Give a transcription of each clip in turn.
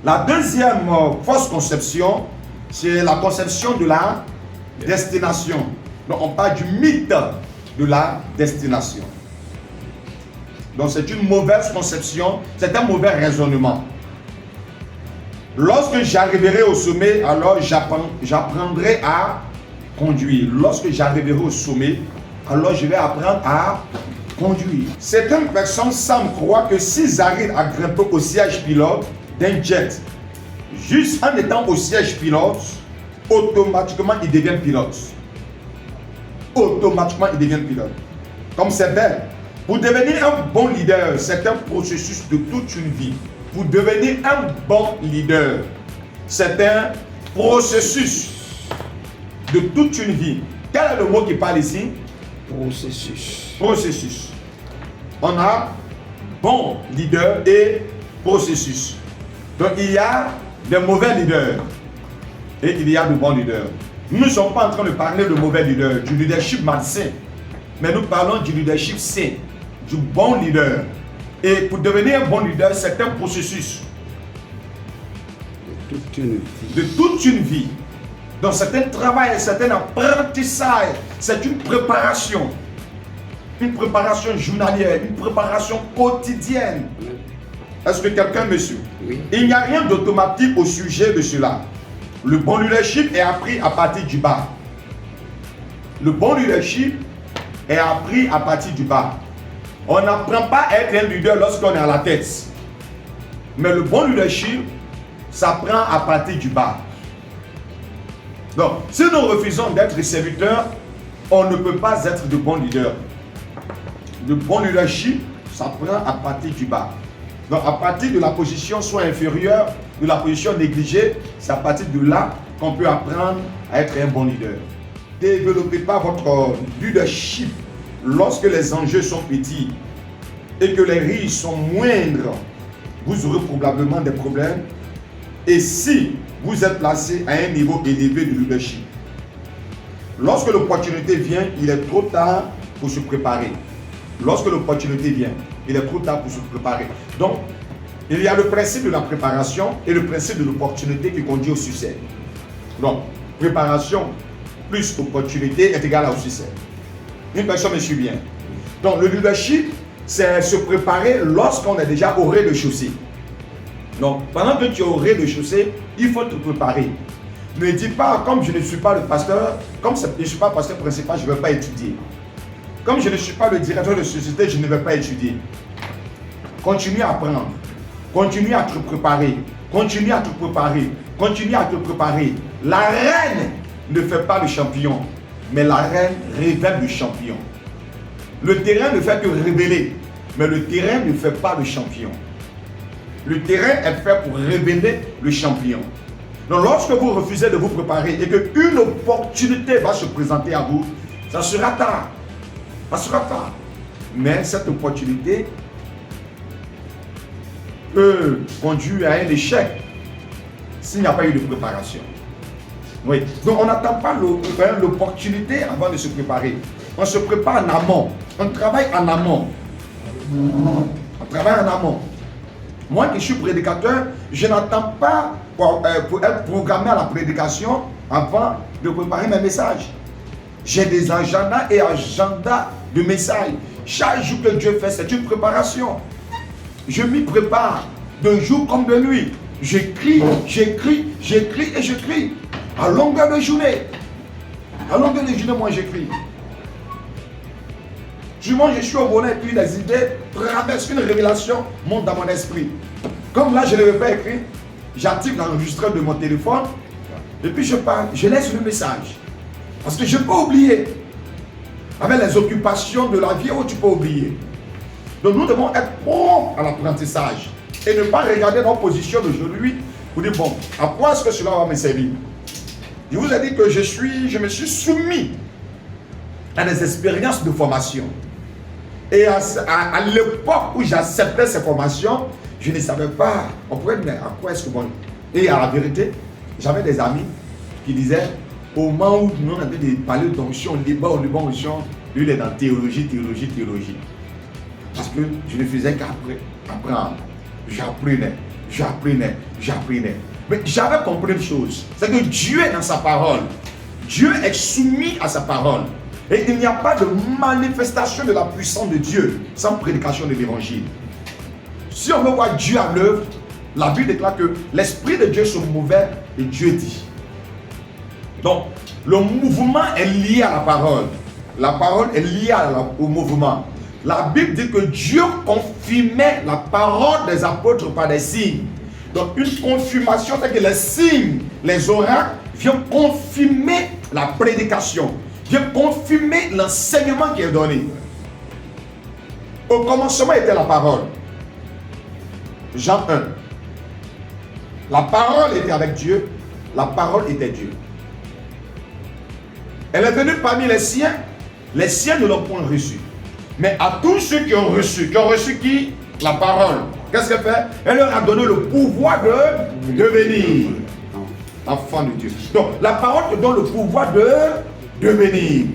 La deuxième fausse conception, c'est la conception de la destination. Donc on parle du mythe de la destination. Donc c'est une mauvaise conception, c'est un mauvais raisonnement. Lorsque j'arriverai au sommet, alors j'apprendrai à conduire. Lorsque j'arriverai au sommet, alors je vais apprendre à conduire. Certaines personnes semblent croire que s'ils arrivent à grimper au siège pilote d'un jet, juste en étant au siège pilote, automatiquement ils deviennent pilotes. Automatiquement ils deviennent pilotes. Comme c'est belle. Pour devenir un bon leader, c'est un processus de toute une vie. Pour devenir un bon leader, c'est un processus de toute une vie. Quel est le mot qui parle ici? Processus. Processus. On a bon leader et processus. Donc il y a des mauvais leaders et il y a de bons leaders. Nous ne sommes pas en train de parler de mauvais leaders, du leadership malsain, mais nous parlons du leadership sain, du bon leader. Et pour devenir un bon leader, c'est un processus De toute une vie. de toute une vie. Donc c'est un travail, c'est un apprentissage, c'est une préparation journalière, une préparation quotidienne. Est-ce que quelqu'un me suit? Oui. Il n'y a rien d'automatique au sujet de cela. Le bon leadership est appris à partir du bas. Le bon leadership est appris à partir du bas. On n'apprend pas à être un leader lorsqu'on est à la tête. Mais le bon leadership s'apprend à partir du bas. Donc, si nous refusons d'être serviteurs, on ne peut pas être de bons leaders. Le bon leadership s'apprend à partir du bas. Donc, à partir de la position soit inférieure, de la position négligée, c'est à partir de là qu'on peut apprendre à être un bon leader. Développez pas votre leadership lorsque les enjeux sont petits et que les risques sont moindres. Vous aurez probablement des problèmes. Et si vous êtes placé à un niveau élevé de leadership, lorsque l'opportunité vient, il est trop tard pour se préparer. Lorsque l'opportunité vient, il est trop tard pour se préparer. Donc, il y a le principe de la préparation et le principe de l'opportunité qui conduit au succès. Donc, préparation plus opportunité est égal au succès. Une personne me suit bien. Donc, le leadership, c'est se préparer lorsqu'on est déjà au rez-de-chaussée. Donc, pendant que tu es au rez-de-chaussée, il faut te préparer. Ne dis pas, comme je ne suis pas le pasteur, comme je ne suis pas pasteur principal, je ne vais pas étudier. Comme je ne suis pas le directeur de société, je ne vais pas étudier. Continue à apprendre. Continue à te préparer. Continue à te préparer. Continue à te préparer. La reine ne fait pas le champion, mais la reine révèle le champion. Le terrain ne fait que révéler, mais le terrain ne fait pas le champion. Le terrain est fait pour révéler le champion. Donc lorsque vous refusez de vous préparer et qu'une opportunité va se présenter à vous, ça sera tard. Ça sera tard. Mais cette opportunité peut conduire à un échec s'il n'y a pas eu de préparation. Oui. Donc on n'attend pas l'opportunité avant de se préparer. On se prépare en amont. On travaille en amont. On travaille en amont. Moi qui suis prédicateur, je n'attends pas pour être programmé à la prédication avant de préparer mes messages. J'ai des agendas et agendas de messages. Chaque jour que Dieu fait, c'est une préparation. Je m'y prépare de jour comme de nuit. J'écris, j'écris, j'écris et j'écris. À longueur de journée. À longueur de journée, moi j'écris. Souvent, je suis au bonheur et puis les idées traversent, une révélation monte dans mon esprit. Comme là, je ne l'avais pas écrit, j'active l'enregistreur de mon téléphone et puis je parle, je laisse le message. Parce que je peux oublier. Avec les occupations de la vie, où tu peux oublier. Donc nous devons être prompts à l'apprentissage et ne pas regarder nos positions d'aujourd'hui pour dire bon, à quoi est-ce que cela va me servir? Je vous ai dit que je me suis soumis à des expériences de formation. Et à l'époque où j'acceptais ces formations, je ne savais pas, on pourrait dire, à quoi est-ce que bon. Et à la vérité, j'avais des amis qui disaient, au moment où nous on avait parlé d'onction, débat au débat onction, lui il est dans théologie. Parce que je ne faisais qu'apprendre. J'apprenais. J'apprenais. Mais j'avais compris une chose, c'est que Dieu est dans sa parole. Dieu est soumis à sa parole. Et il n'y a pas de manifestation de la puissance de Dieu sans prédication de l'évangile. Si on veut voir Dieu à l'œuvre, la Bible déclare que l'Esprit de Dieu se mouvait et Dieu dit. Donc, le mouvement est lié à la parole. La parole est liée au mouvement. La Bible dit que Dieu confirmait la parole des apôtres par des signes. Donc, une confirmation, c'est que les signes, les oracles, viennent confirmer la prédication, viennent confirmer l'enseignement qui est donné. Au commencement était la parole. Jean 1. La parole était avec Dieu, la parole était Dieu. Elle est venue parmi les siens ne l'ont point reçue. Mais à tous ceux qui ont reçu qui? La parole. Qu'est-ce qu'elle fait? Elle leur a donné le pouvoir de devenir enfant de Dieu. Donc, la parole te donne le pouvoir de devenir.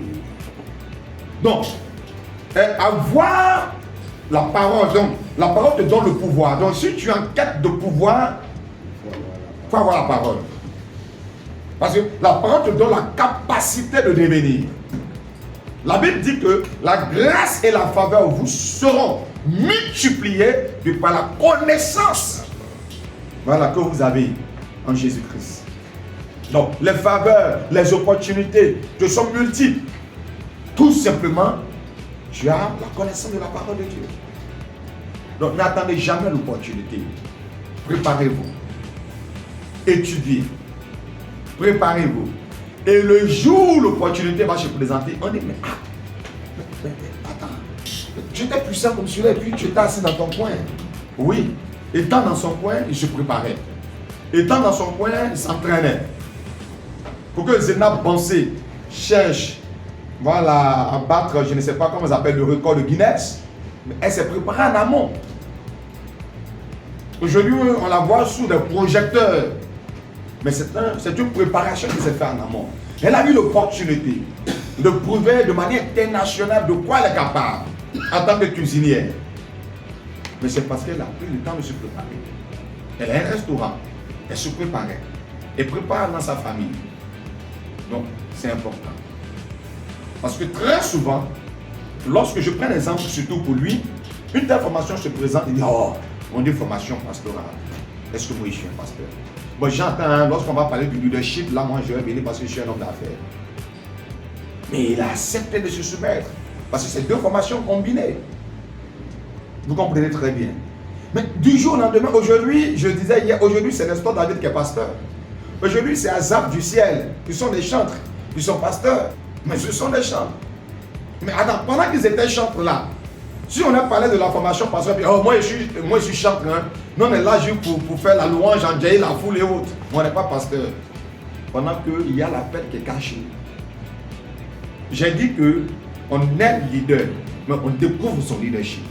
Donc, avoir la parole, donc, la parole te donne le pouvoir. Donc, si tu es en quête de pouvoir, il faut avoir la parole. Parce que la parole te donne la capacité de devenir. La Bible dit que la grâce et la faveur vous seront multipliées par la connaissance, voilà, que vous avez en Jésus-Christ. Donc, les faveurs, les opportunités te sont multiples. Tout simplement, tu as la connaissance de la parole de Dieu. Donc, n'attendez jamais l'opportunité. Préparez-vous. Étudiez. Préparez-vous. Et le jour où l'opportunité va se présenter, on dit, mais attends, tu étais puissant comme celui-là et puis tu étais assis dans ton coin. Oui, étant dans son coin, il se préparait. Étant dans son coin, il s'entraînait. Pour que Zénab Bansé cherche, voilà, à battre, je ne sais pas comment ça s'appelle, le record de Guinness, mais elle s'est préparée en amont. Aujourd'hui, on la voit sous des projecteurs. Mais c'est une préparation qui s'est faite en amont. Elle a eu l'opportunité de prouver de manière internationale de quoi elle est capable en tant que cuisinière. Mais c'est parce qu'elle a pris le temps de se préparer. Elle a un restaurant, elle se préparait. Elle prépare dans sa famille. Donc, c'est important. Parce que très souvent, lorsque je prends l'exemple, surtout pour lui, une telle formation se présente, il dit, oh, on dit formation pastorale. Est-ce que moi je suis un pasteur? Bon, j'entends, lorsqu'on va parler du leadership, là, moi, je vais venir parce que je suis un homme d'affaires. Mais il a accepté de se soumettre. Parce que c'est deux formations combinées. Vous comprenez très bien. Mais du jour au lendemain, aujourd'hui, je disais hier, aujourd'hui, c'est Nestor David qui est pasteur. Aujourd'hui, c'est Azap du ciel, qui sont des chantres, qui sont pasteurs. Mais ce sont des chantres. Mais attends, pendant qu'ils étaient chantres là, si on a parlé de la formation pasteur, puis, oh, moi je suis chantre, hein. Nous on est là juste pour faire la louange, enjailler la foule et autres. On n'est pas pasteur. Pendant qu'il y a l'appel qui est caché. J'ai dit qu'on est leader, mais on découvre son leadership.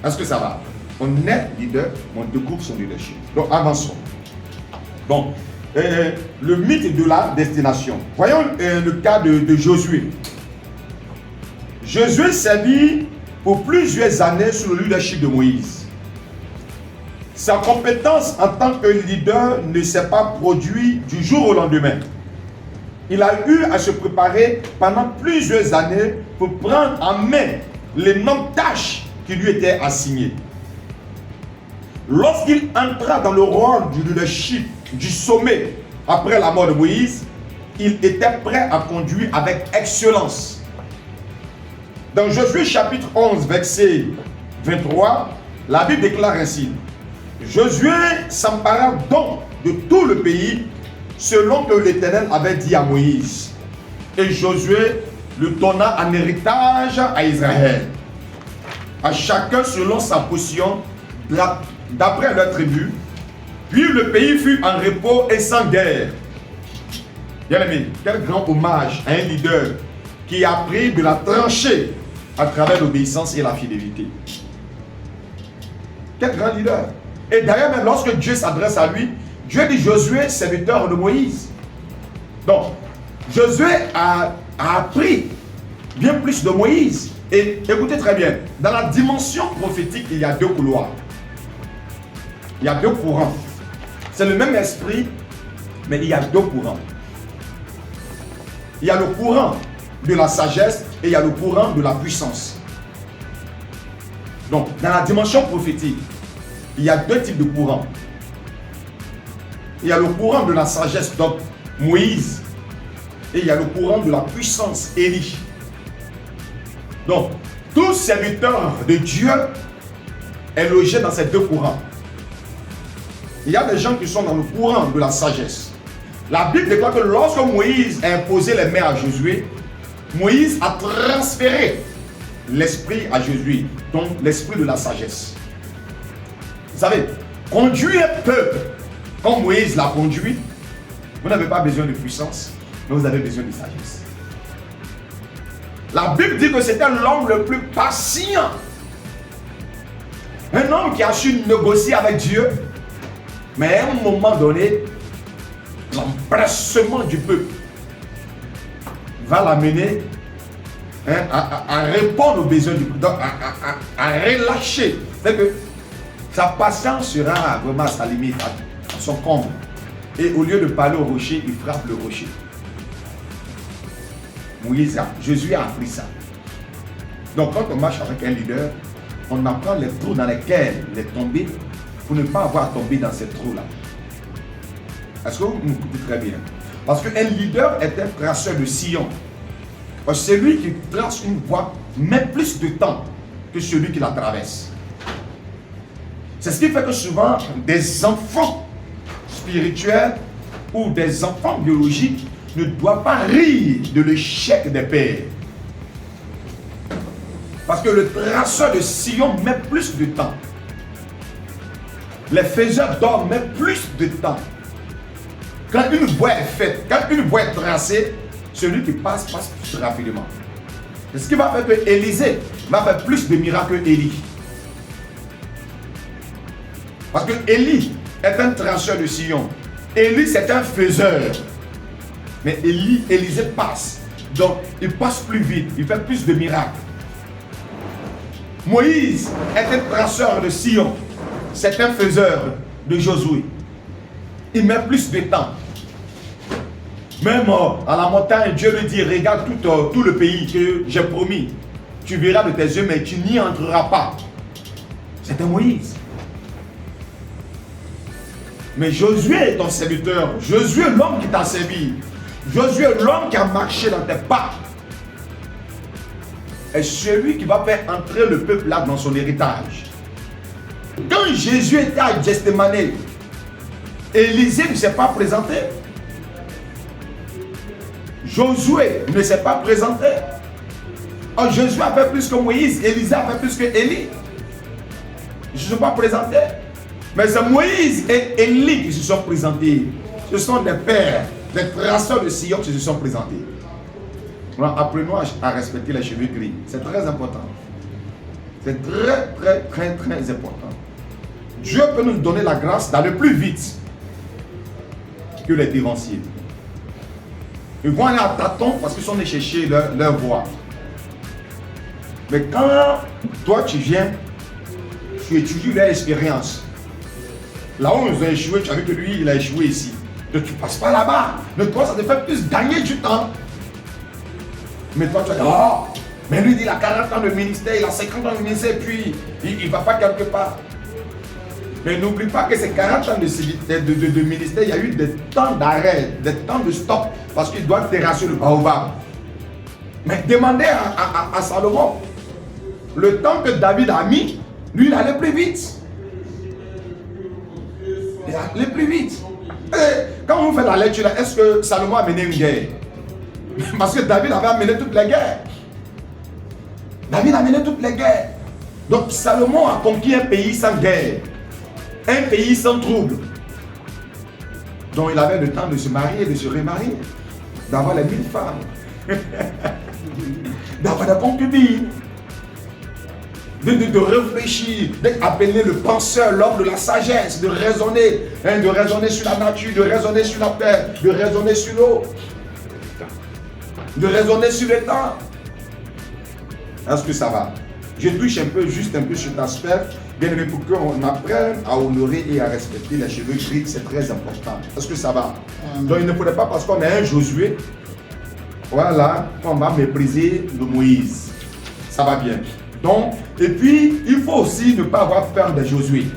Est-ce que ça va? On est leader, mais on découvre son leadership. Donc avançons. Donc, le mythe de la destination. Voyons le cas de Josué. Josué servit pour plusieurs années sous le leadership de Moïse. Sa compétence en tant que leader ne s'est pas produite du jour au lendemain. Il a eu à se préparer pendant plusieurs années pour prendre en main les nombreuses tâches qui lui étaient assignées. Lorsqu'il entra dans le rôle du leadership du sommet après la mort de Moïse, il était prêt à conduire avec excellence. Dans Josué chapitre 11, verset 23, la Bible déclare ainsi: Josué s'empara donc de tout le pays selon que l'Éternel avait dit à Moïse. Et Josué le donna en héritage à Israël, à chacun selon sa portion, d'après leur tribu. Puis le pays fut en repos et sans guerre. Bien aimé, quel grand hommage à un leader qui a pris de la tranchée à travers l'obéissance et la fidélité. Quel grand leader. Et d'ailleurs, même lorsque Dieu s'adresse à lui, Dieu dit Josué, serviteur de Moïse. Donc, Josué a appris bien plus de Moïse. Et écoutez très bien, dans la dimension prophétique, il y a deux couloirs. Il y a deux courants. C'est le même esprit, mais il y a deux courants. Il y a le courant de la sagesse et il y a le courant de la puissance. Donc, dans la dimension prophétique, il y a deux types de courants. Il y a le courant de la sagesse, donc Moïse, et il y a le courant de la puissance, Élie. Donc, tout serviteur de Dieu est logé dans ces deux courants. Il y a des gens qui sont dans le courant de la sagesse. La Bible déclare que lorsque Moïse a imposé les mains à Josué, Moïse a transféré l'esprit à Josué, donc l'esprit de la sagesse. Vous savez, conduire un peuple comme Moïse l'a conduit, vous n'avez pas besoin de puissance, mais vous avez besoin de sagesse. La Bible dit que c'était l'homme le plus patient. Un homme qui a su négocier avec Dieu, mais à un moment donné, l'empressement du peuple va l'amener à répondre aux besoins du peuple, à relâcher. C'est que sa patience sera vraiment à sa limite, à son comble. Et au lieu de parler au rocher, il frappe le rocher. Jésus a appris ça. Donc quand on marche avec un leader, on apprend les trous dans lesquels il est tombé pour ne pas avoir tombé dans ces trous-là. Est-ce que vous m'écoutez très bien? Parce qu'un leader est un traceur de sillon. C'est lui qui trace une voie, met plus de temps que celui qui la traverse. C'est ce qui fait que souvent, des enfants spirituels ou des enfants biologiques ne doivent pas rire de l'échec des pères. Parce que le traceur de sillon met plus de temps. Les faiseurs d'or mettent plus de temps. Quand une voie est faite, quand une voie est tracée, celui qui passe plus rapidement. C'est ce qui va faire que Élisée va faire plus de miracles que Élie. Parce que Élie est un traceur de sillon. Élie, c'est un faiseur. Mais Élisée passe. Donc, il passe plus vite. Il fait plus de miracles. Moïse est un traceur de sillon. C'est un faiseur de Josué. Il met plus de temps. Même à la montagne, Dieu lui dit, regarde tout le pays que j'ai promis. Tu verras de tes yeux, mais tu n'y entreras pas. C'était Moïse. Mais Josué est ton serviteur. Josué est l'homme qui t'a servi. Josué est l'homme qui a marché dans tes pas. Et celui qui va faire entrer le peuple là dans son héritage. Quand Jésus était à Gethsémani, Élisée ne s'est pas présenté. Josué ne s'est pas présenté. Oh, Josué a fait plus que Moïse, Élisée a fait plus que Élie. Ils ne se sont pas présentés. Mais c'est Moïse et Élie qui se sont présentés. Ce sont des pères, des traceurs de sillon qui se sont présentés. Alors, apprenons à respecter les cheveux gris. C'est très important. C'est très important. Dieu peut nous donner la grâce d'aller plus vite que les dévanciers. Ils vont aller à tâtons parce qu'ils sont allés chercher leur voie. Mais quand toi tu viens, tu étudies leur expérience. Là où ils ont échoué, tu as vu que lui, il a échoué ici. Donc tu ne passes pas là-bas. Mais toi, ça te fait plus gagner du temps. Mais toi, tu vas dire, oh, mais lui, il a 40 ans de ministère, il a 50 ans de ministère, puis il ne va pas quelque part. Mais n'oublie pas que ces 40 ans de ministère, il y a eu des temps d'arrêt, des temps de stop, parce qu'il doit terrasser le baobab. Mais demandez à Salomon, le temps que David a mis, lui, il allait plus vite. Il allait plus vite. Et quand on fait la lecture, est-ce que Salomon a mené une guerre? Parce que David avait mené toutes les guerres. David a mené toutes les guerres. Donc Salomon a conquis un pays sans guerre. Un pays sans trouble. Donc il avait le temps de se marier, de se remarier. D'avoir les 1000 femmes. D'avoir des concubines. De réfléchir, d'appeler le penseur, l'homme de la sagesse, de raisonner sur la nature, de raisonner sur la terre, de raisonner sur l'eau, de raisonner sur le temps. Est-ce que ça va? Je touche juste un peu sur cet aspect Bien aimé, pour qu'on apprenne à honorer et à respecter les cheveux gris, c'est très important. Est-ce que ça va? Donc il ne faudrait pas, parce qu'on est un Josué, voilà, qu'on va mépriser le Moïse. Ça va bien. Donc, et puis, il faut aussi ne pas avoir peur de Josué.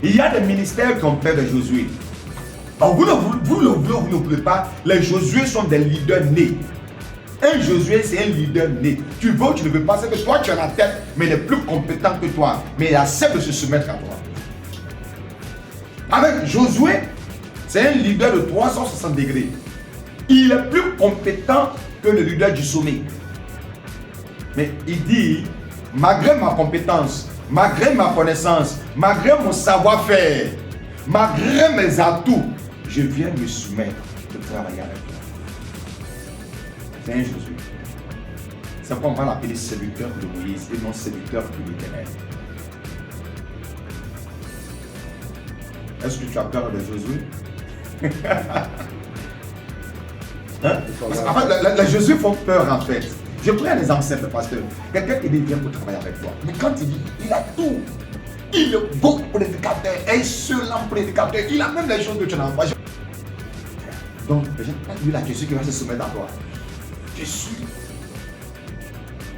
Il y a des ministères qui ont peur de Josué. Alors, vous ne voulez pas, les Josué sont des leaders nés. Un Josué, c'est un leader né. Tu veux ou tu ne veux pas, c'est que toi, tu as la tête, mais il est plus compétent que toi. Mais il accepte de se soumettre à toi. Avec Josué, c'est un leader de 360 degrés. Il est plus compétent que le leader du sommet. Mais il dit, malgré ma compétence, malgré ma connaissance, malgré mon savoir-faire, malgré mes atouts, je viens me soumettre de travailler avec toi. C'est un Josué. C'est pourquoi on va l'appeler séducteur de Moïse et non séducteur de l'Éternel. Est-ce que tu as peur de Josué? Hein? Parce qu'en fait, les Josué font peur en fait. Je prends un exemple simple, pasteur. Quelqu'un qui vient pour travailler avec toi. Mais quand il dit, il a tout. Il est bon prédicateur, excellent prédicateur. Il a même les choses que tu n'as pas. Donc, lui là, tu sais qu'il va se soumettre à toi. Je suis.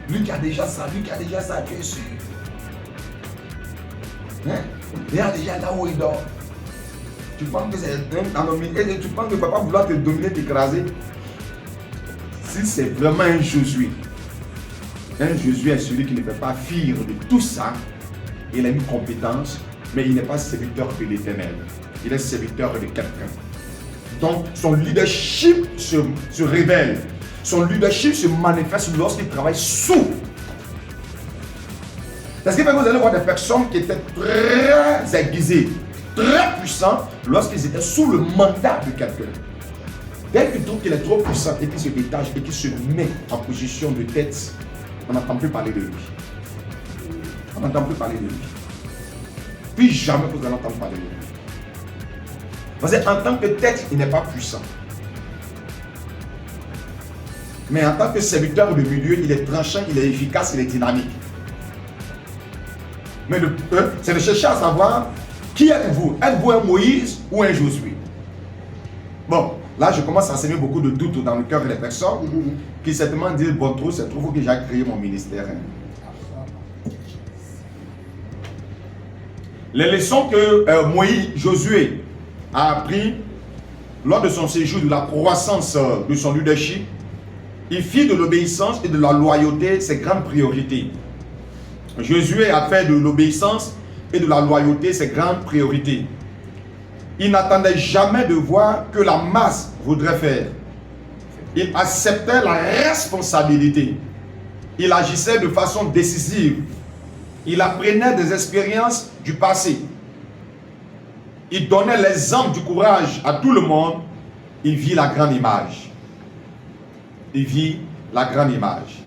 Lui qui a déjà ça, tu es sûr. Hein? Il a déjà là où il dort. Tu penses que c'est un homme, et tu penses que papa vouloir te dominer, t'écraser. Si c'est vraiment un Josué est celui qui ne fait pas fuir de tout ça. Il a une compétence, mais il n'est pas serviteur de l'Éternel. Il est serviteur de quelqu'un. Donc, son leadership se révèle. Son leadership se manifeste lorsqu'il travaille sous. C'est ce qui fait que vous allez voir des personnes qui étaient très aiguisées, très puissants, lorsqu'ils étaient sous le mandat de quelqu'un. Dès qu'il trouve qu'il est trop puissant et qu'il se détache et qu'il se met en position de tête, on n'entend plus parler de lui. On n'entend plus parler de lui. Puis jamais vous allez entendre parler de lui. Parce qu'en tant que tête, il n'est pas puissant. Mais en tant que serviteur de milieu, il est tranchant, il est efficace, il est dynamique. Mais c'est de chercher à savoir qui êtes-vous? Êtes-vous un Moïse ou un Josué? Bon, là je commence à semer beaucoup de doutes dans le cœur des personnes qui certainement disent, bon trop, c'est trop, il faut que j'ai créé mon ministère. Les leçons que Josué a apprises lors de son séjour, de la croissance de son leadership, il fit de l'obéissance et de la loyauté ses grandes priorités. Josué a fait de l'obéissance et de la loyauté ses grandes priorités. Il n'attendait jamais de voir que la masse voudrait faire. Il acceptait la responsabilité. Il agissait de façon décisive. Il apprenait des expériences du passé. Il donnait l'exemple du courage à tout le monde. Il vit la grande image. Il vit la grande image.